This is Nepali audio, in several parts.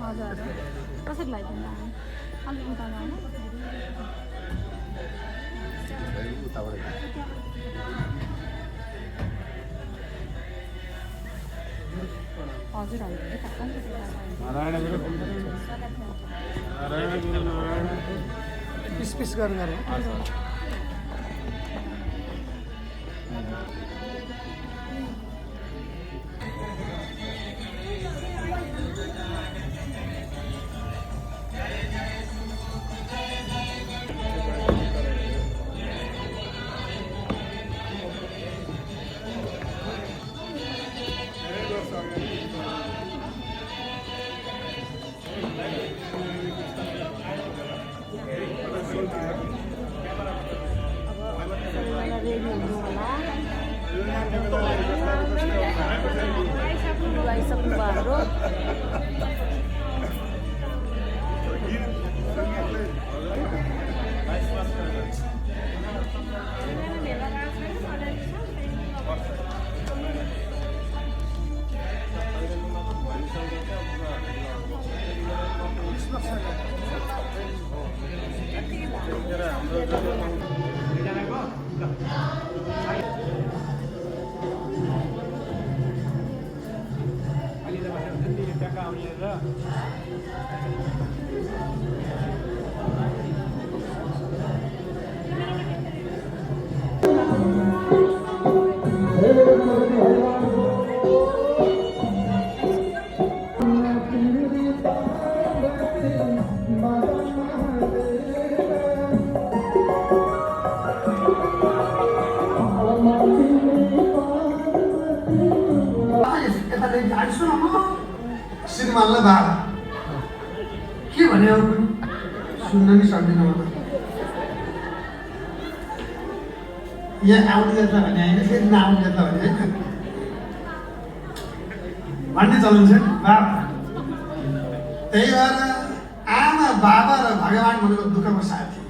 हजुर कसरी लगाइदिनु अलिक उता जानु हजुर पिस पिस गरेर श्रीमानलाई बाबा के भने सुन्न नि सक्दिनँ म त यहाँ आउनु जान्छ भने होइन फेरि नआउनु जान्छ भने होइन भन्ने चलन छ बाबा त्यही भएर आमा बाबा र भगवान भनेको दुःखको साथी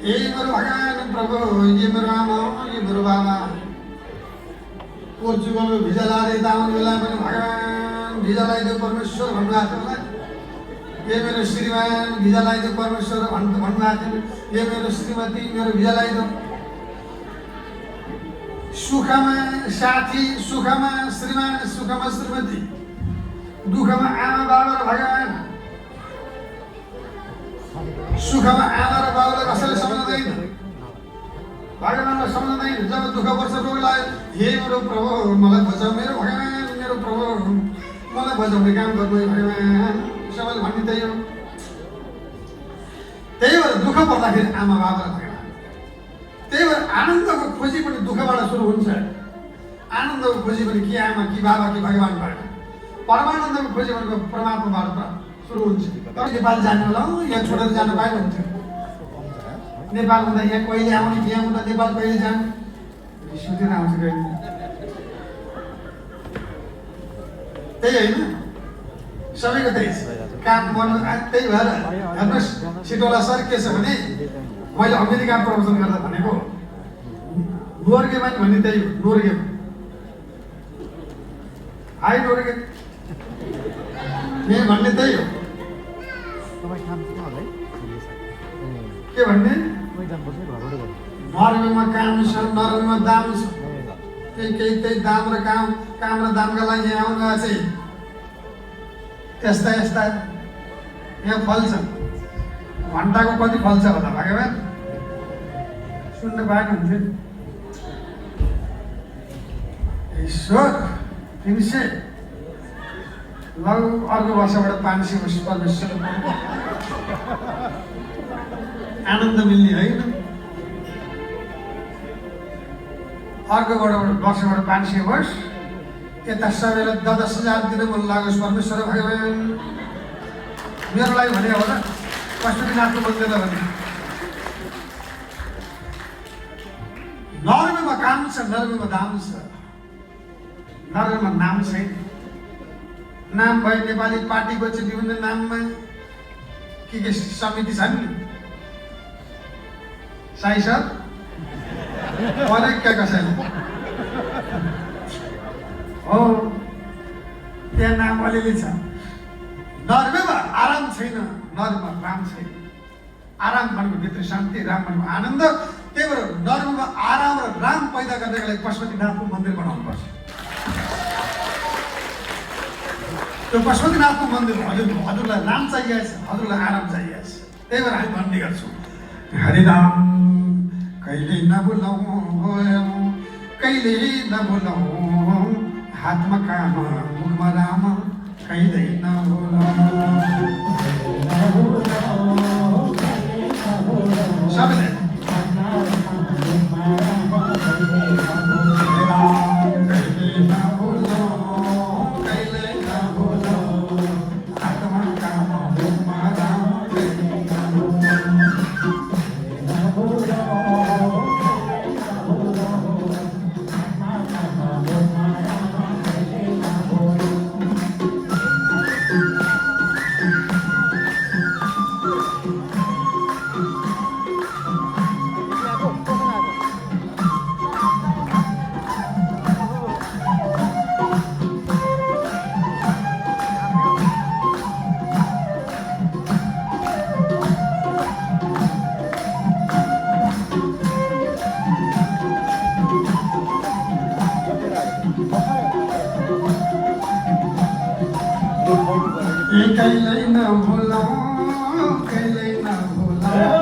ए मेरो भगवान प्रभु ये मेरो आमा ये मेरो बाबा पोर्चुगलको भिजा लाएर यता आउने बेला पनि भगवान भिजा लगाइदियो परमेश्वर भन्नुभएको थियो होला ये मेरो श्रीमान भिजा लगाइदियो परमेश्वर भन्नुभएको थियो ये मेरो श्रीमती मेरो भिजा लगाइदियो सुखमा साथी सुखमा श्रीमान सुखमा श्रीमती दुःखमा आमा बाबा र भगवान सुखमा आमा र बाबालाई कसैले सम्झँदैन भगवानलाई सम्झँदैन जब दुःख वर्ष रोग लाग्यो हे मेरो प्रभु मलाई बचाऊ मेरो भगवान मेरो प्रभु मलाई बचाउने काम गर्नु भगवान सबैले भन्ने त्यही हो त्यही भएर दुःख पर्दाखेरि आमा बाबा र भगवान त्यही भएर आनन्दको खोजी पनि दुःखबाट सुरु हुन्छ आनन्दको खोजी पनि कि आमा कि बाबा कि भगवानबाट परमानन्दको खोजी भनेको परमात्माबाट सुरु हुन्छ तर नेपाल जानु होला यहाँ छोडेर जानु पाएन हुन्थ्यो नेपाल हुँदा यहाँ कहिले आउने यहाँ हुँदा नेपाल कहिले जानु रिस उठेर आउँछ कहिले त्यही होइन सबैको त्यही काम गर्नु त्यही भएर हेर्नुहोस् सिटोला सर के छ भने मैले अमेरिका प्रवचन गर्दा भनेको नोर्गेमा नि भन्ने त्यही हो नोर्गेमा हाई नोर्गे यहाँ भन्ने त्यही हो के भन्ने नर्वेमा काम छ नर्वेमा दाम छ त्यही दाम र काम र दामका लागि यहाँ आउनु चाहिँ यस्ता यस्ता यहाँ फल्छ घन्टाको कति फल्छ होला भगवान सुन्न पाएको हुन्थ्यो ईश्वर 300 लौ अर्को वर्षबाट 500 वर्ष परमेश्वर आनन्द मिल्ने होइन अर्को वर्षबाट 500 वर्ष यता सबैलाई 10,000 दिन मन लागोस् परमेश्वर भगवान मेरो लागि भने हो र पशुपतिनाथको मन्दिरलाई भने नर्वेमा काम छ, नर्वेमा दाम छ, नर्वेमा नाम छैन। नाम भए नेपाली पार्टीको चाहिँ विभिन्न नाममा के समिति छन् नि साई सर क्या कसैले हो त्यहाँ नाम अलिअलि छ। नर्वेमा आराम छैन, नर्वेमा राम छैन। आराम भनेको भित्र शान्ति, राम भनेको आनन्द। त्यही भएर नर्वेमा आराम र राम पैदा गर्नको लागि पशुपतिनाथको मन्दिर बनाउनुपर्छ। त्यो पशुपतिनाथको मन्दिर हजुरलाई राम चाहिएको छ, हजुरलाई आराम चाहिएको छ। त्यही भएर हामी भन्ने गर्छौँ हरिराम कहिले नबोलाऊ, कहिले नबोलाऊ, हातमा काम मुखमा राम, कहिले नबोलाऊ। सबैले कहिले नभुलाऊ, कहिले नभुलाऊ,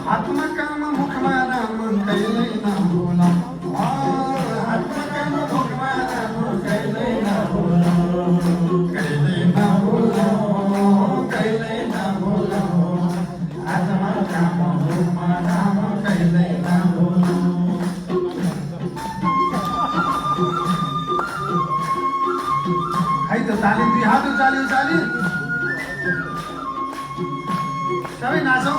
हातमा काम मुखमा राम, कहिले नभुलाऊ, हातमा काम मुखमा राम, कहिले नभुलाऊ, कहिले नभुलाऊ, कहिले नभुलाऊ, हातमा काम मुखमा राम, कहिले नभुलाऊ। ताली दुई हात उचाल्यो उचाल्यो सबै नाचौँ।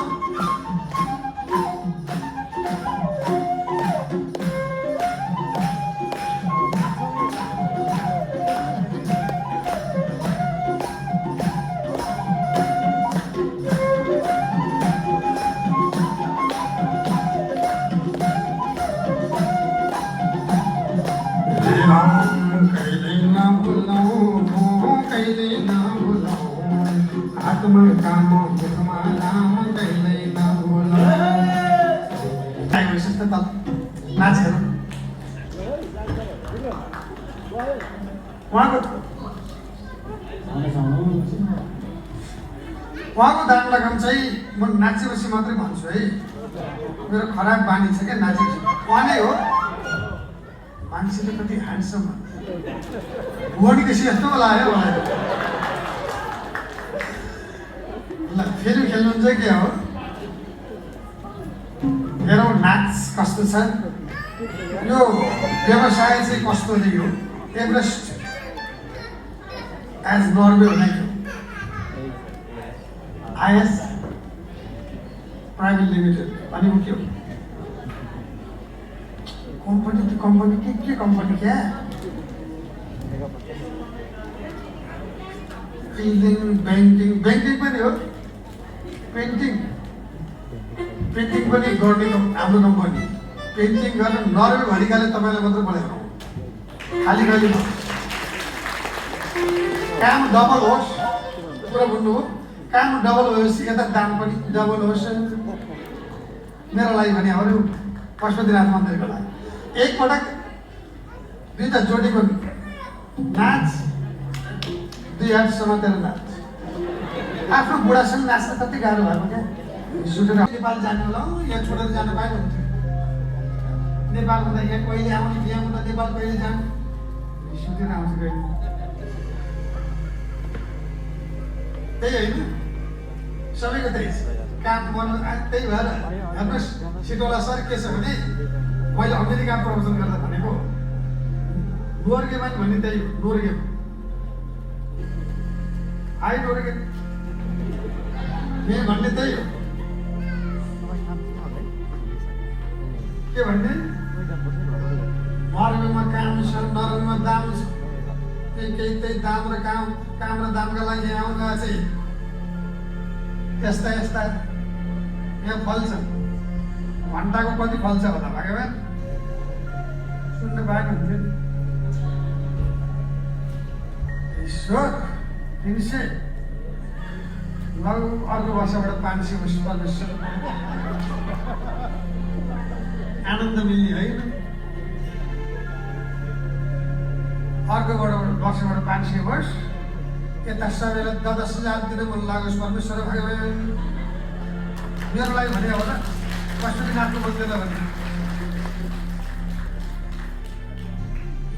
उहाँको दान लगाम चाहिँ म नाचेपछि मात्रै भन्छु है, मेरो खराब बानी छ क्या नाचेपछि। उहाँ नै हो मान्छेले कति ह्यान्डसम बुहारी केसी यस्तो लाग्यो मलाई। ल फेरि खेल्नुहुन्छ के हो हेरौँ नाच कस्तो छ। यो व्यवसाय चाहिँ कस्तो नै हो। एभरेस्ट एज नर्वे बनाइयो आइएस प्राइभेट लिमिटेड भनेको के हो कम्पनी कि कम्पनी के कम्पनी क्या फिलिङ ब्याङ्किङ पनि हो पेन्टिङ पनि गर्ने हाम्रो कम्पनी। पेन्टिङ गर्न नर्वे भनिकाले तपाईँलाई मात्र बोलाएको खाली खाली काम डबल होस् पुरा बुझ्नु हो। काम डबल होस् यता दाम पनि डबल होस् मेरो लागि भने अरू पशुपतिनाथ मन्दिरको लागि एकपटक दुईवटा जोडीको नाच दुई हात समातेर नाच। आफ्नो बुढासँग नाच्न कति गाह्रो भएको क्या। सुटेर नेपाल जानु होला यहाँ छोडेर जानु पाएन हुन्थ्यो। नेपाल हुँदा यहाँ कहिले आउने बिहा हुँदा नेपाल कहिले जानु सुटेर आउँछ कहिले त्यही होइन सबैको त्यही छ। काम गर्नु त्यही भएर हेर्नुहोस् सिटोला सर के छ भने मैले अमेरिका प्रवचन गर्दा भनेको नोर्गेमान भन्ने त्यही नोर्गे आई नोर्गे मे भन्ने त्यही हो के भन्ने नर्वेमा काम छ नर्वेमा दाम छ त्यही दाम र काम र दामका लागि यहाँ आउनु चाहिँ यस्ता यहाँ फल्छ घन्टाको कति फल्छ होला भगवान सुन्नु पाएको हुन्थ्यो ईश्वर 300 अर्को वर्षबाट 500 वर्ष परमेश्वर आनन्द मिल्ने होइन अर्को वर्षबाट 500 वर्ष यता सबैलाई 10,000 दिन मन लागोस् परमेश्वर भगवान मेरो लागि भने होला पशुपतिनाथको मन्दिरलाई भने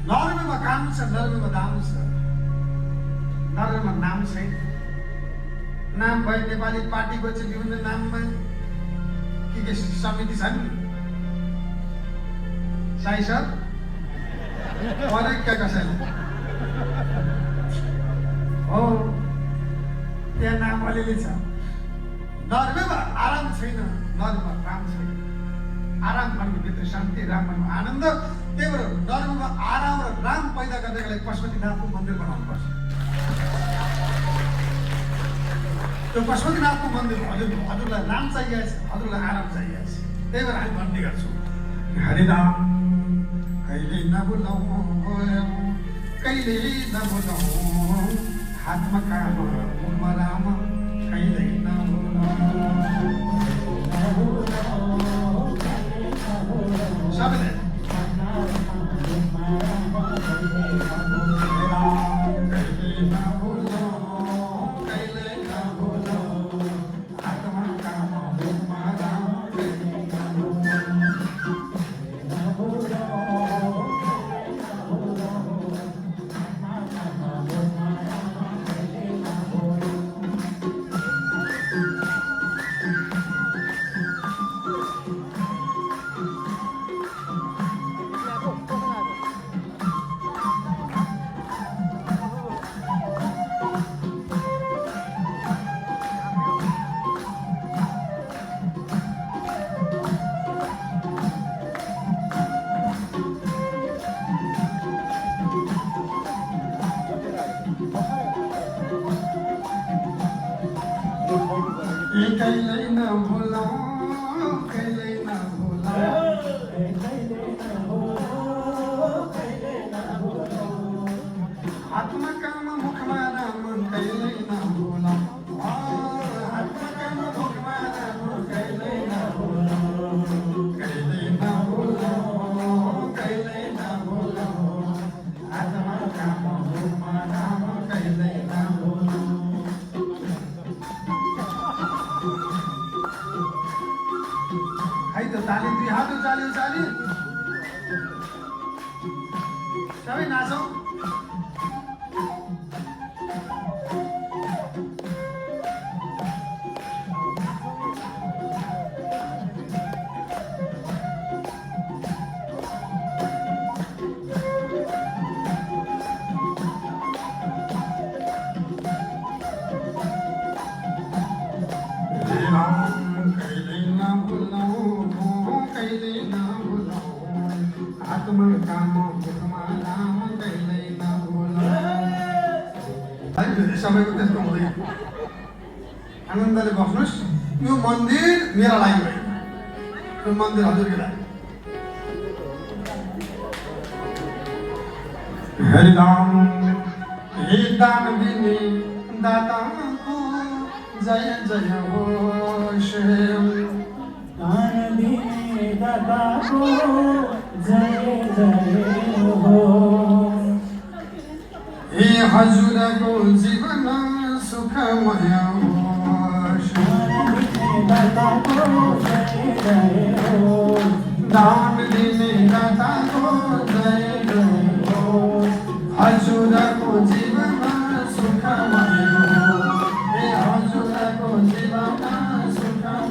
नर्वेमा काम छ नर्वेमा दाम छ नर्वेमा नाम छैन नाम भए नेपाली पार्टीको चाहिँ विभिन्न नाममा के समिति छन् साई सर अनेक क्या कसैलाई हो त्यहाँ नाम अलिअलि छ नर्वेमा आराम छैन नर्वेमा राम छैन आराम भन्नु भित्र शान्ति राम भन्नु आनन्द त्यही भएर नर्वेमा आराम र राम पैदा गर्नको लागि पशुपतिनाथको मन्दिर बनाउनु पर्छ त्यो पशुपतिनाथको मन्दिर हजुरलाई राम चाहिएको छ हजुरलाई आराम चाहिएको छ त्यही भएर हामी भन्ने गर्छौँ हरिराम कहिले नबोलाऊ कहिले नबोलाऊ हातमा काम मुखमा राम कहिले सबैले सबै नाचौँ सबैको त्यस्तो हुँदैन आनन्दले बस्नुहोस् यो मन्दिर मेरा लागि होइन यो मन्दिर हजुरको लागि हरिराम हे दान दिने दाताको जय जय होस् दान दिने दाताको जय जय होस् हे हजुरको जीवन सुखमय होस् दान दिने दाताको जय जय होस् हजुरको जीवन सुखमय होस् हे हजुरको जीवन सुखमय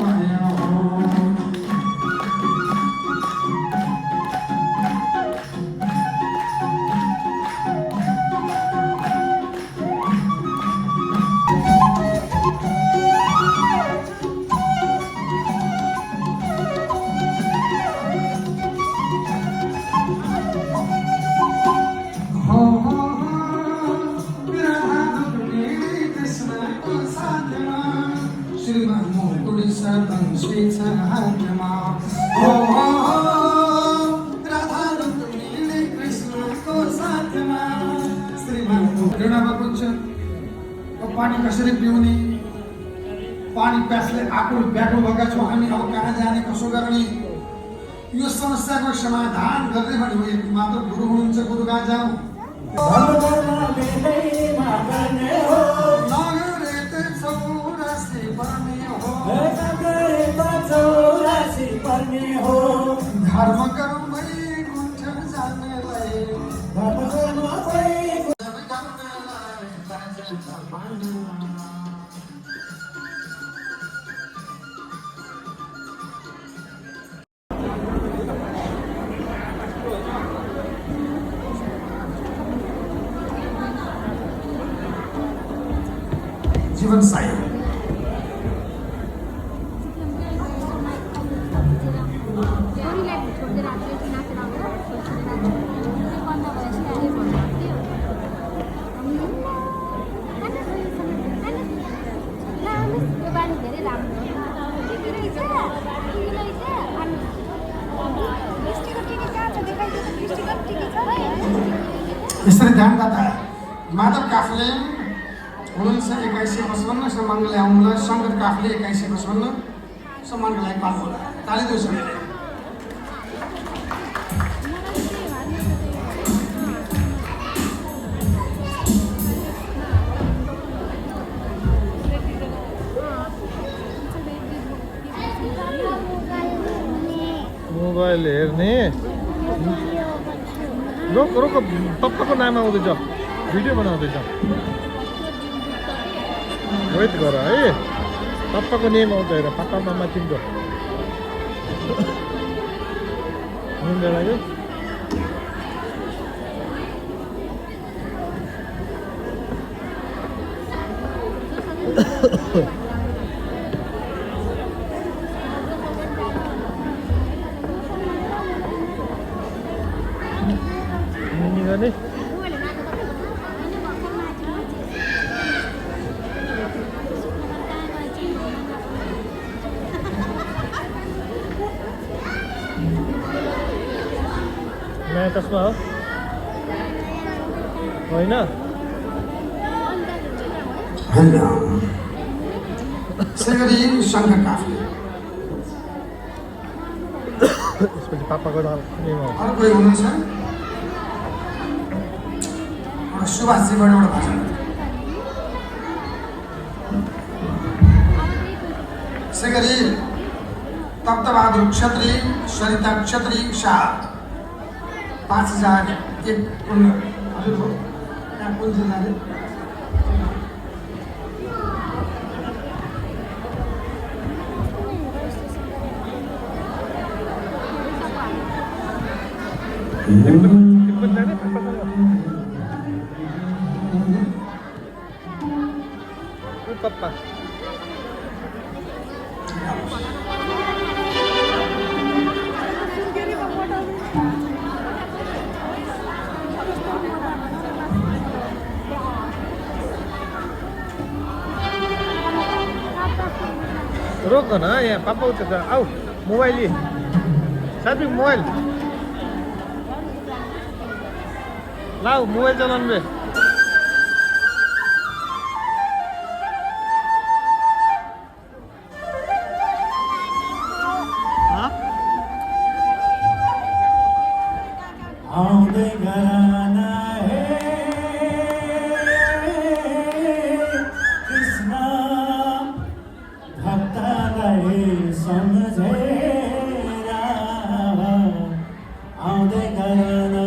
खुसी छ हातमा हो राधा रुक्मिणी कृष्णको साथमा श्रीमान ऋणमा पुग्छ पानी कसरी पिउने पानी प्यासले आकुल व्याकुल भएका छौँ हामी अब कहाँ जाने कसो गर्ने यो समस्याको समाधान गर्ने भने मात्र गुरु हुनुहुन्छ गुरु कहाँ जाउँ धर्म कर्मै गुन्ठ जान्नेलाई जीवन साई यसरी ध्यानदाता माधव काफले हुनुहुन्छ 2155 सम्मानका लागि आउनुलाई शङ्कर काफले 2155 सम्मानका लागि पाल्नुहोला ताली दियो सबैले मोबाइल हेर्ने रोक रोक पप्पाको नाम आउँदैछ भिडियो बनाउँदैछ वेट गर है पप्पाको नेम आउँछ हेर पप्पा मामा तिम्रो निन्द लाग्यो गर्ने नयाँ चस्मा हो होइन शङ्कर काफले यसपछि पापाको नाम अरू कोही हुनुहुन्छ सुभाषजीबाट एउटा भाषण सेगरी तप्तबहादुर क्षेत्री सरिता क्षेत्री शाह 5001 पुण्य हजुर हो यहाँ कुन जिल्लाले पप्पा रोक न यहाँ पापा उता आऊ मोबाइल साथी मोबाइल लाऊ मोबाइल चलाउनु बे आउँदै गाना हे कृष्ण भक्तलाई सम्झेर आउँदै गाना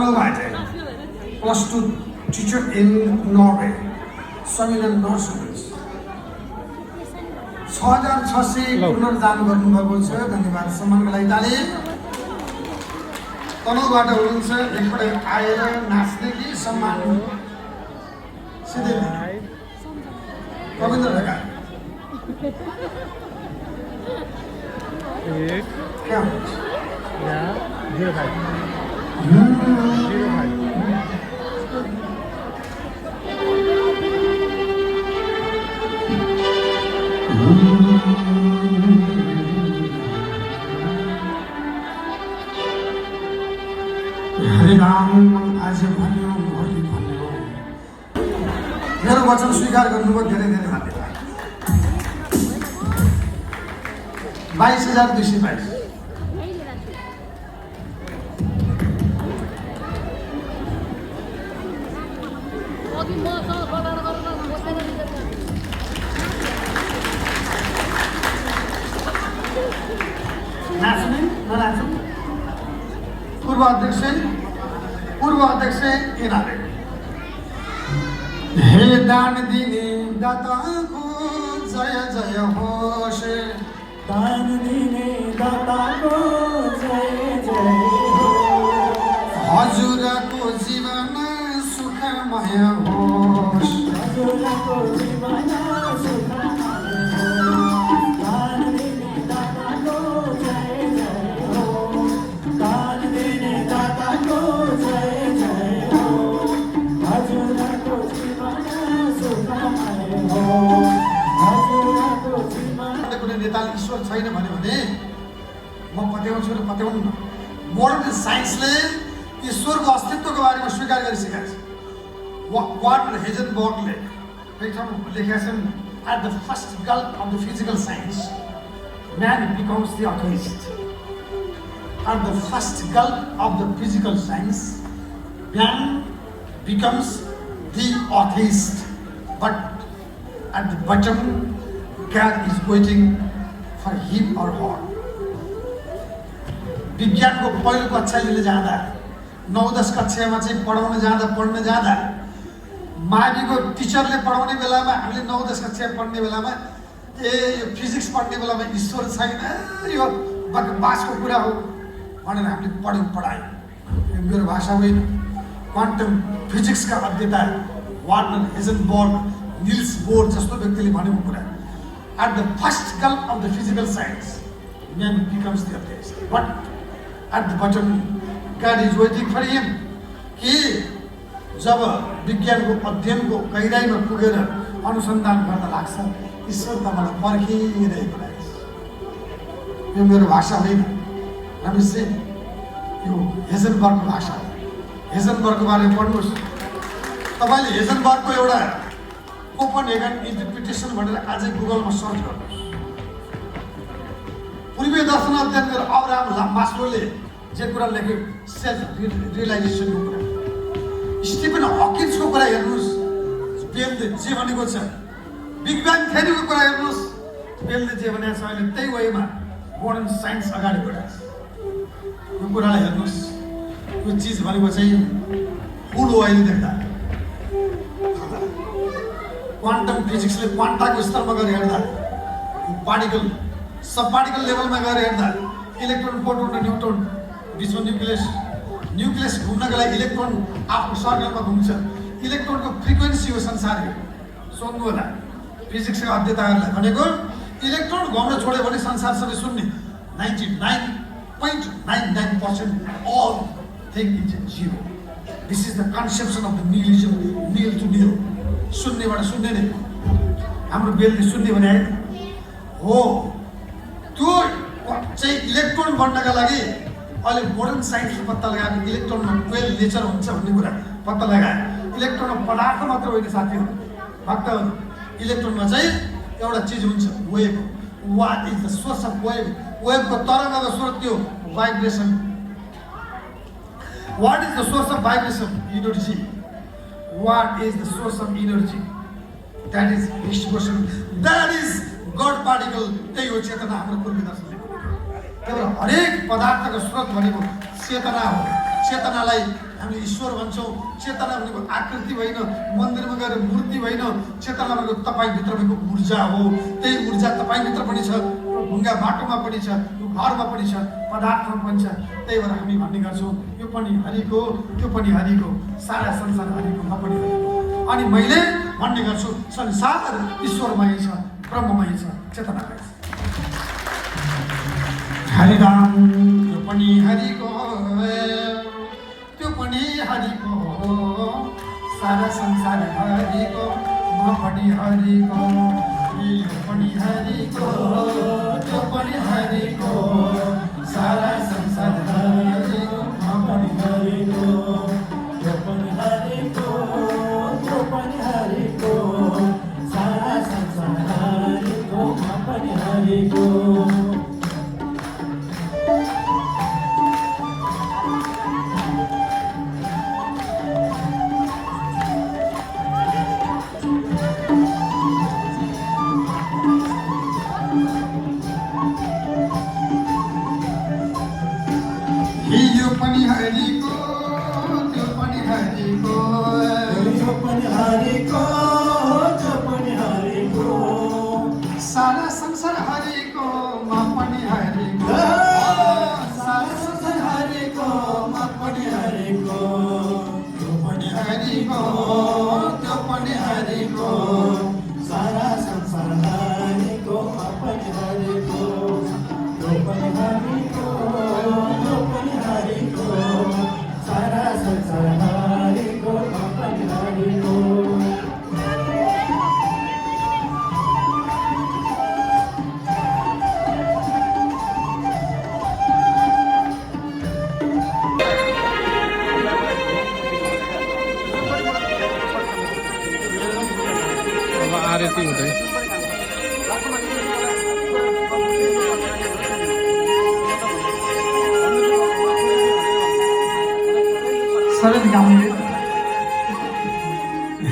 तनहुबाट +2 teacher in Norway, Sweden Norse. 6,600 पुनर्दान गर्नुभएको छ। धन्यवाद। सम्मानको लागि ताली। तनहुबाट हुनुहुन्छ, एकपल्ट आएर नाच्ने कि सम्मान सिधै रविन्द्र ढका एक क्या हुन्छ? यहाँ 05 हरे राम आज भन्यो भोलि भन्यो। मेरो वचन स्वीकार गर्नुभयो, धेरै धेरै धन्यवाद। 22,222। नाच्ने ननाच्ने पूर्व अध्यक्ष यिनीहरू। हे दान दिने दाताको जय जय होस्, दान दिने दाताको जय जय होस्, हजुरको जीवन सुखमय होस्, हजुरको जीवन सुखमय होस्। दान दिने दाताको जय जय होस्, दान दिने दाताको जय जय होस्, हजुरको जीवन सुखमय होस्, हजुरको जीवन। कुनै नेताले ईश्वर छैन भन्यो भने म पत्याउँछु र पत्याउन्न। मोडर्न साइन्सले ईश्वरको अस्तित्वको बारेमा स्वीकार गरिसकेको छ। वार्नर हेजनबर्गले एक ठाउँमा लेखेका छन्, at the first gulf of the physical science man becomes the atheist. At the first gulf of the physical science man becomes the atheist, but at the bottom God is waiting for him or her. विज्ञानको पहिलो कक्षा लिन जाँदा 9-10 कक्षामा चाहिँ पढ्न जाँदा माविको टिचरले पढाउने बेलामा हामीले 9-10 कक्षा पढ्ने बेलामा यो फिजिक्स पढ्ने बेलामा ईश्वर छैन, यो बकवासको कुरा हो भनेर हामीले पढायौँ। यो मेरो भाषा होइन। क्वान्टम फिजिक्सका अध्येता वार्नर हेजनबर्ग, निल्स बोर जस्तो व्यक्तिले भनेको कुरा। At the first gulf of the physical science, man becomes the atheist. But at the bottom, God is waiting for him. कि जब विज्ञानको अध्ययनको गहिराइमा पुगेर अनुसन्धान गर्न लाग्छ, ईश्वर तपाईँलाई पर्खिरहेको रहेछ। यो मेरो भाषा होइन, रमेश जी, यो हेजनबर्गको भाषा हो। हेजनबर्गको बारेमा पढ्नुहोस्। तपाईँले हेजनबर्गको एउटा कोपनहेगन इन्टरप्रिटेसन भनेर आजै गुगलमा सर्च गर्नुहोस्। पूर्वीय दर्शन अध्ययन गरेर अब्राहम मास्लोले जे कुरा लेख्यो, सेल्फ रियलाइजेसनको कुरा। स्टिफन हकिन्सको कुरा हेर्नुहोस्, बेलले जे भनेको छ। बिग ब्याङ थ्योरीको कुरा हेर्नुहोस्, बेलले जे भनेको छ। अहिले त्यही वेमा मोडर्न साइन्स अगाडि बढेको छ। यो कुरालाई हेर्नुहोस्। यो चिज भनेको चाहिँ फुल हो अहिले देख्दा। क्वान्टम फिजिक्सले क्वान्टाको स्तरमा गएर हेर्दा, पार्टिकल सब पार्टिकल लेभलमा गएर हेर्दा इलेक्ट्रोन, प्रोटोन र न्युट्रोन बिचमा न्युक्लियस घुम्नको लागि इलेक्ट्रोन आफ्नो सर्कलमा घुम्छ। इलेक्ट्रोनको फ्रिक्वेन्सी हो संसारको। सोध्नु होला फिजिक्सका अध्येताहरूलाई भनेको, इलेक्ट्रोन घुम्न छोड्यो भने संसार सबै शून्य। 99.99% all thing is zero. This is the conception of the nihilism, nil to nil. शून्यबाट शून्य नै। हाम्रो बेलले शून्य भने हो। त्यो चाहिँ इलेक्ट्रोन बन्नका लागि अहिले मोडर्न साइन्सले पत्ता लगाएको इलेक्ट्रोनमा 12 नेचर हुन्छ भन्ने कुरा पत्ता लगायो। इलेक्ट्रोनमा पदार्थ मात्र होइन साथीहरू, भक्तहरू। इलेक्ट्रोनमा चाहिँ एउटा चिज हुन्छ, wave. What is the source of wave? वेभको तरङ्गको स्रोत त्यो vibration. What is the source of vibration? Energy. What is the source of energy? That is distribution. That is God particle. त्यही हो चेतना। हाम्रो पूर्वी दर्शनले केवल हरेक पदार्थको स्रोत भनेको चेतना हो। चेतनालाई हामीले ईश्वर भन्छौँ। चेतना भनेको आकृति होइन, मन्दिरमा गएर मूर्ति होइन, चेतना भनेको तपाईँभित्र भएको ऊर्जा हो। त्यही ऊर्जा तपाईँभित्र पनि छ, ढुङ्गा बाटोमा पनि छ, यो घरमा पनि छ, पदार्थमा पनि छ। त्यही भएर हामी भन्ने गर्छौँ यो पनि हरिको, त्यो पनि हरिको, सारा संसार हरिको, म पनि हरिको। अनि मैले भन्ने गर्छु संसार ईश्वरमय छ, ब्रह्ममय छ, चेतनामय छ। हरिराम त्यो पनि हरिको, त्यो पनि हरिको, सारा संसार हरिको, म पनि हरिको। यो पनि हरिको, त्यो पनि हरिको, सारा संसार हरिको, म पनि हरिको। यो पनि हरिको, त्यो पनि हरिको, सारा संसार हरिको, म पनि हरिको। यो पनि हरिको, त्यो पनि हरिको, यो पनि हरिको, त्यो पनि हरिको, सारा संसार हरिको, म पनि हरिको। सारा संसार हरिको, म पनि हरिको। यो पनि हरिको, त्यो पनि हरिको, सारा संसार हरिको, म पनि हरिको। यो पनि हरिको, यो पनि हरिको, सारा संसार हरिको, म पनि हरिको। अब आरती हुँदै सरल गाउने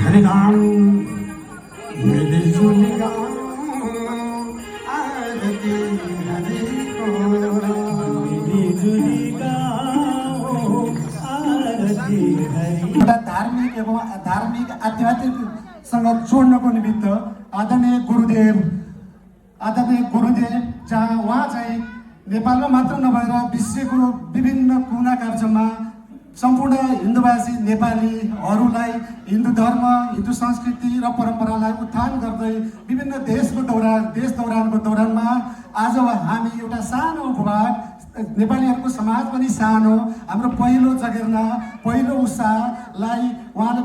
हरिनाम मिलिजुली गाउँ, आरती हरिको। मिलिजुली गाउँ, आरती हरि। एउटा धार्मिक एवं आध्यात्मिकसँग जोड्नको निमित्त आदरणीय गुरुदेव जहाँ उहाँ चाहिँ नेपालमा मात्र नभएर विश्वको विभिन्न कुना काप्चामा सम्पूर्ण हिन्दूवासी नेपालीहरूलाई हिन्दू धर्म, हिन्दू संस्कृति र परम्परालाई उत्थान गर्दै विभिन्न देश दौरानको दौरानमा आज हामी एउटा सानो भूभाग, नेपालीहरूको समाज पनि सानो, हाम्रो पहिलो जगेर्ना, पहिलो उत्साहलाई उहाँले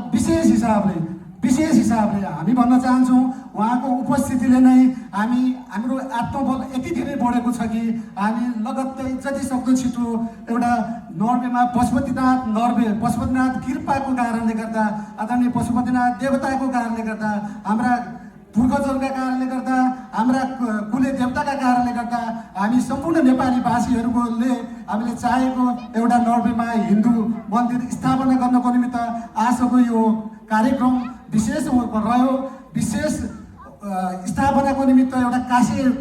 विशेष हिसाबले हामी भन्न चाहन्छौँ उहाँको उपस्थितिले नै हाम्रो आत्मबल यति धेरै बढेको छ कि हामी लगत्तै जति सक्दो छिटो एउटा नर्वेमा पशुपतिनाथ कृपाको कारणले गर्दा, आदरणीय पशुपतिनाथ देवताको कारणले गर्दा, हाम्रा पूर्वजहरूका कारणले गर्दा, हाम्रा कुले देवताका कारणले गर्दा हामी सम्पूर्ण नेपाली भाषीहरूले हामीले चाहेको एउटा नर्वेमा हिन्दू मन्दिर स्थापना गर्नको निमित्त आजको यो कार्यक्रम विशेष रह्यो। विशेष स्थापनाको निमित्त एउटा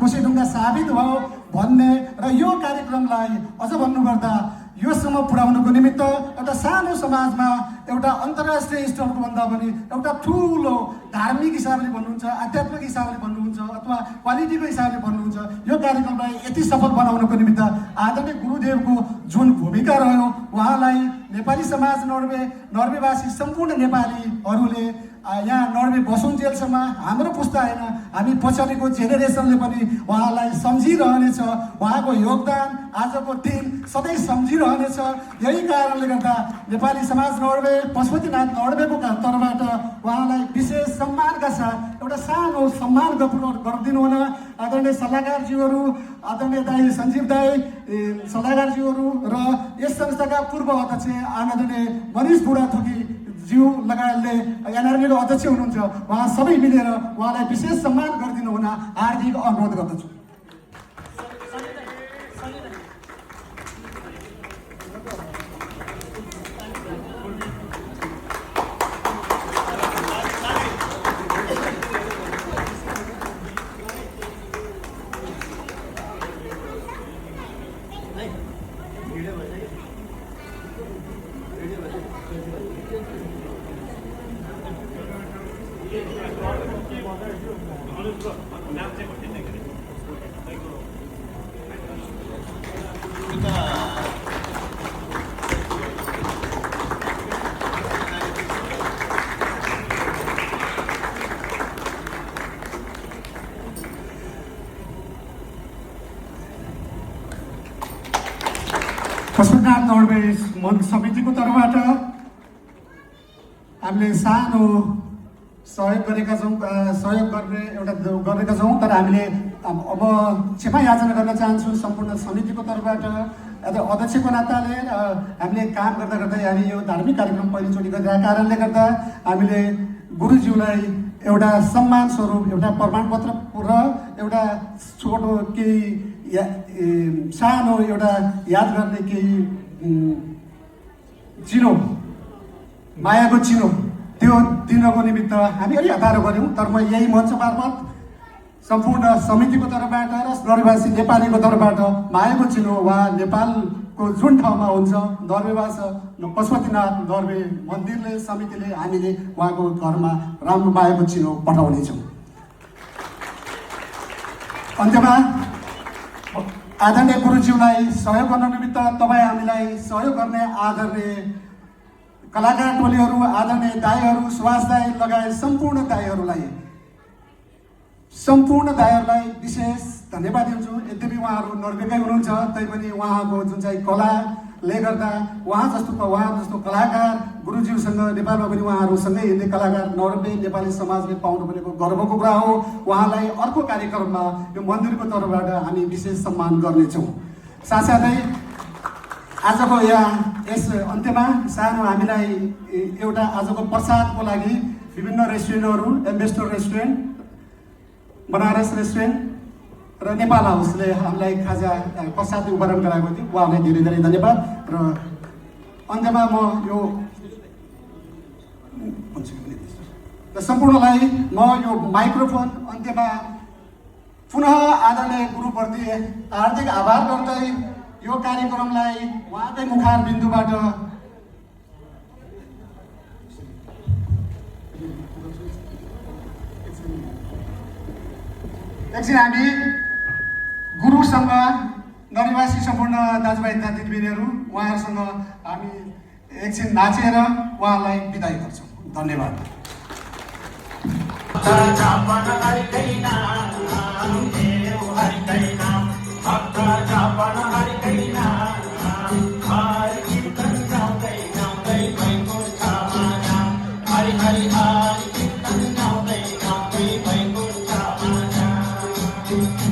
कोसेढुङ्गा साबित भयो भन्ने र यो कार्यक्रमलाई अझ भन्नुपर्दा योसम्म पुर्याउनुको निमित्त एउटा सानो समाजमा एउटा अन्तर्राष्ट्रिय स्तरको भन्दा पनि एउटा ठुलो धार्मिक हिसाबले भन्नुहुन्छ, आध्यात्मिक हिसाबले भन्नुहुन्छ अथवा क्वालिटीको हिसाबले भन्नुहुन्छ, यो कार्यक्रमलाई यति सफल बनाउनको निमित्त आदरणीय गुरुदेवको जुन भूमिका रह्यो उहाँलाई नेपाली समाज नर्वेवासी सम्पूर्ण नेपालीहरूले यहाँ नर्वे बसुन्जेलसम्म हाम्रो पुस्ता होइन, हामी पछाडिको जेनेरेसनले पनि उहाँलाई सम्झिरहनेछ। उहाँको योगदान आजको दिन सधैँ सम्झिरहनेछ। यही कारणले गर्दा नेपाली समाज नर्वे, पशुपतिनाथ नर्वेको तर्फबाट उहाँलाई विशेष सम्मानका साथ एउटा सानो सम्मान गरिदिनु हुन आदरणीय सल्लाहकारज्यूहरू, आदरणीय दाई सञ्जीव दाई सल्लाहकारज्यूहरू र यस संस्थाका पूर्व अध्यक्ष आदरणीय मनिष बुढाथोकी ज्यू लगायतले एनआरबीको अध्यक्ष हुनुहुन्छ, उहाँ सबै मिलेर उहाँलाई विशेष सम्मान गरिदिनु हुन हार्दिक अनुरोध गर्दछु। भिडियो पशुपतिनाथ दौडबेस मन समितिको तर्फबाट हामीले सानो सहयोग गरेका छौँ, सहयोग गरेका छौँ। तर हामीले अब क्षमा याचना गर्न चाहन्छु सम्पूर्ण समितिको तर्फबाट। अध्यक्षको नाताले हामीले काम गर्दा गर्दै हामी यो धार्मिक कार्यक्रम पहिलोचोटि गरिरहेका कारणले गर्दा हामीले गुरुज्यूलाई एउटा सम्मान स्वरूप एउटा प्रमाणपत्र र एउटा छोटो केही सानो एउटा याद गर्ने केही चिनो, मायाको चिनो त्यो दिनको निमित्त हामी अलि हतारो गऱ्यौँ। तर म यही मञ्च मार्फत सम्पूर्ण समितिको तर्फबाट र दरबासी नेपालीको तर्फबाट मायाको चिनो वा नेपालको जुन ठाउँमा हुन्छ दरबार पशुपतिनाथ दरबे मन्दिरले समितिले हामीले उहाँको घरमा राम्रो मायाको चिनो पठाउनेछौँ। अन्त्यमा आदरणीय गुरुज्यूलाई सहयोग गर्न निमित्त तपाईँ हामीलाई सहयोग गर्ने आदरणीय कलाकार टोलीहरू, आदरणीय दाईहरू, सुभाष दाई लगायत सम्पूर्ण दाईहरूलाई विशेष धन्यवाद दिन्छु। यद्यपि उहाँहरू नर्वेकै हुनुहुन्छ तैपनि उहाँको जुन चाहिँ कलाले गर्दा उहाँ जस्तो कलाकार गुरुज्यूसँग नेपालमा पनि उहाँहरूसँगै हिँड्ने कलाकार नर्वे नेपाली समाजले पाउनु भनेको गर्वको कुरा हो। उहाँलाई अर्को कार्यक्रममा यो मन्दिरको तर्फबाट हामी विशेष सम्मान गर्नेछौँ। साथसाथै आजको यस अन्त्यमा सानो हामीलाई एउटा आजको प्रसादको लागि विभिन्न रेस्टुरेन्टहरू, एम्बेसडर रेस्टुरेन्ट, बनारस रेस्टुरेन्ट र नेपाल हाउसले हामीलाई खाजा प्रसाद उपहार गराएको थियो। उहाँहरूलाई धेरै धेरै धन्यवाद। र अन्त्यमा म यो सम्पूर्णलाई म यो माइक्रोफोन अन्त्यमा पुनः आदरणीय गुरुप्रति हार्दिक आभार गर्दै यो कार्यक्रमलाई उहाँकै मुखार बिन्दुबाट एकछिन हामी गुरुसँग नरनिवासी सम्पूर्ण दाजुभाइ दिदीबहिनीहरू उहाँहरूसँग हामी एकछिन नाचेर उहाँलाई बिदाई गर्छौँ। धन्यवाद। Hari